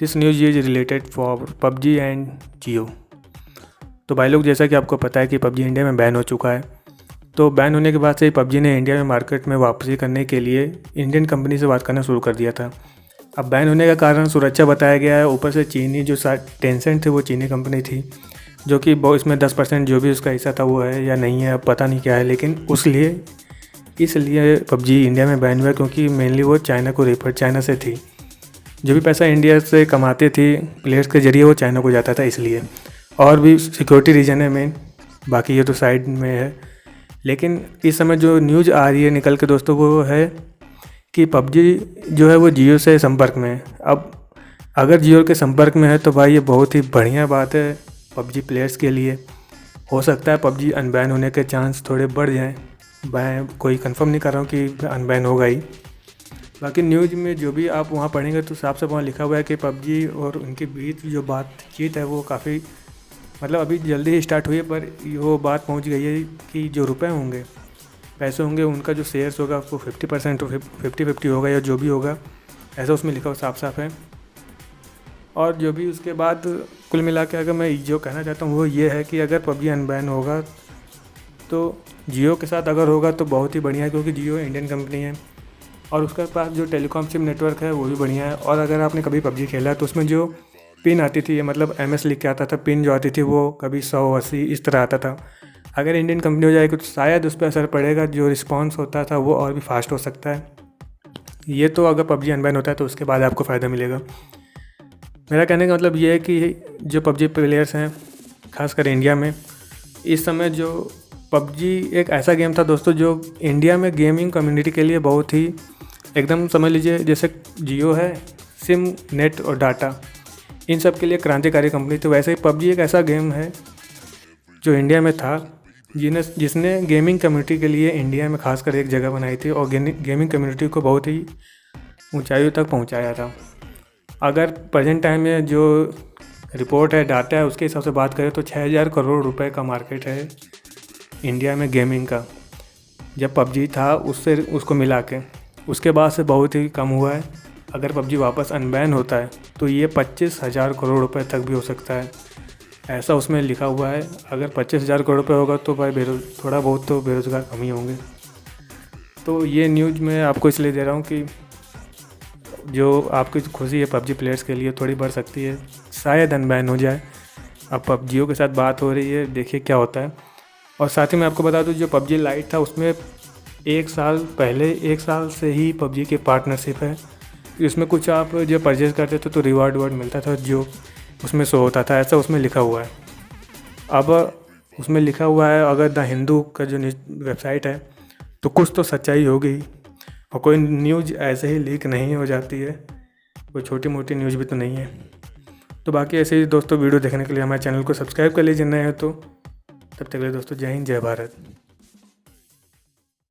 This news is related for PUBG and Jio. तो भाई लोग, जैसा कि आपको पता है कि पबजी इंडिया में बैन हो चुका है। तो बैन होने के बाद से पबजी ने इंडिया में मार्केट में वापसी करने के लिए इंडियन कंपनी से बात करना शुरू कर दिया था। अब बैन होने का कारण सुरक्षा बताया गया है। ऊपर से चीनी जो टेंसेंट थी वो चीनी कंपनी थी, जो कि इसमें 10% जो भी उसका हिस्सा था वो है या नहीं है, अब पता नहीं क्या है। लेकिन इसलिए पबजी इंडिया में बैन हुआ क्योंकि मेनली वो चाइना से थी। जो भी पैसा इंडिया से कमाते थे प्लेयर्स के ज़रिए वो चाइना को जाता था, इसलिए। और भी सिक्योरिटी रीज़न है मेन, बाकी ये तो साइड में है। लेकिन इस समय जो न्यूज़ आ रही है निकल के दोस्तों, वो है कि पबजी जो है वो जियो से संपर्क में है। अब अगर जियो के संपर्क में है तो भाई ये बहुत ही बढ़िया बात है पबजी प्लेयर्स के लिए। हो सकता है पबजी अनबैन होने के चांस थोड़े बढ़ जाएं। मैं कोई कंफर्म नहीं कर रहा हूँ कि अनबैन होगा ही। बाकी न्यूज़ में जो भी आप वहाँ पढ़ेंगे तो साफ साफ वहाँ लिखा हुआ है कि पबजी और उनके बीच जो बातचीत है वो काफ़ी मतलब अभी जल्दी ही स्टार्ट हुई है, पर वो बात पहुँच गई है कि जो रुपए होंगे, पैसे होंगे, उनका जो शेयर्स होगा वो 50% 50-50 होगा या जो भी होगा, ऐसा उसमें लिखा हुआ साफ साफ है। और जो भी उसके बाद कुल मिला के अगर मैं जो कहना चाहता हूँ वो ये है कि अगर पबजी अनबैन होगा तो जियो के साथ अगर होगा तो बहुत ही बढ़िया है, क्योंकि जियो इंडियन कंपनी है और उसके पास जो टेलीकॉम सिम नेटवर्क है वो भी बढ़िया है। और अगर आपने कभी पबजी खेला है तो उसमें जो पिन आती थी, मतलब MS लिख के आता था, पिन जो आती थी वो कभी 100-80 इस तरह आता था। अगर इंडियन कंपनी हो जाएगी तो शायद उस पर असर पड़ेगा, जो रिस्पॉन्स होता था वो और भी फास्ट हो सकता है। ये तो अगर पबजी अनबैन होता है तो उसके बाद आपको फ़ायदा मिलेगा। मेरा कहने का मतलब ये है कि जो पबजी प्लेयर्स हैं खासकर इंडिया में, इस समय जो पबजी एक ऐसा गेम था दोस्तों जो इंडिया में गेमिंग कम्युनिटी के लिए बहुत ही एकदम समझ लीजिए, जैसे जियो है सिम, नेट और डाटा, इन सब के लिए क्रांतिकारी कंपनी थी, वैसे ही पबजी एक ऐसा गेम है जो इंडिया में था जिसने गेमिंग कम्युनिटी के लिए इंडिया में खासकर एक जगह बनाई थी और गेमिंग कम्युनिटी को बहुत ही ऊंचाइयों तक पहुंचाया था। अगर प्रेजेंट टाइम में जो रिपोर्ट है, डाटा है, उसके हिसाब से बात करें तो 6000 करोड़ रुपए का मार्केट है इंडिया में गेमिंग का। जब पबजी था उसको मिला के उसके बाद से बहुत ही कम हुआ है। अगर पबजी वापस अनबैन होता है तो ये 25,000 करोड़ रुपए तक भी हो सकता है, ऐसा उसमें लिखा हुआ है। अगर 25,000 करोड़ रुपए होगा तो भाई थोड़ा बहुत तो बेरोज़गार कम ही होंगे। तो ये न्यूज़ मैं आपको इसलिए दे रहा हूँ कि जो आपकी खुशी है पबजी प्लेयर्स के लिए थोड़ी बढ़ सकती है, शायद अनबैन हो जाए। अब पबजियों के साथ बात हो रही है, देखिए क्या होता है। और साथ ही मैं आपको बता दूं, जो पबजी लाइट था उसमें 1 साल से ही पबजी की पार्टनरशिप है। इसमें कुछ आप जो परचेज़ करते थे तो रिवार्ड मिलता था जो उसमें शो होता था, ऐसा उसमें लिखा हुआ है। अब उसमें लिखा हुआ है, अगर द हिंदू का जो वेबसाइट है तो कुछ तो सच्चाई होगी, और कोई न्यूज़ ऐसे ही लीक नहीं हो जाती है, कोई छोटी मोटी न्यूज़ भी तो नहीं है। तो बाकी ऐसे ही दोस्तों, वीडियो देखने के लिए हमारे चैनल को सब्सक्राइब कर लीजिए नए हो तो। तब तक के लिए दोस्तों, जय हिंद, जय भारत।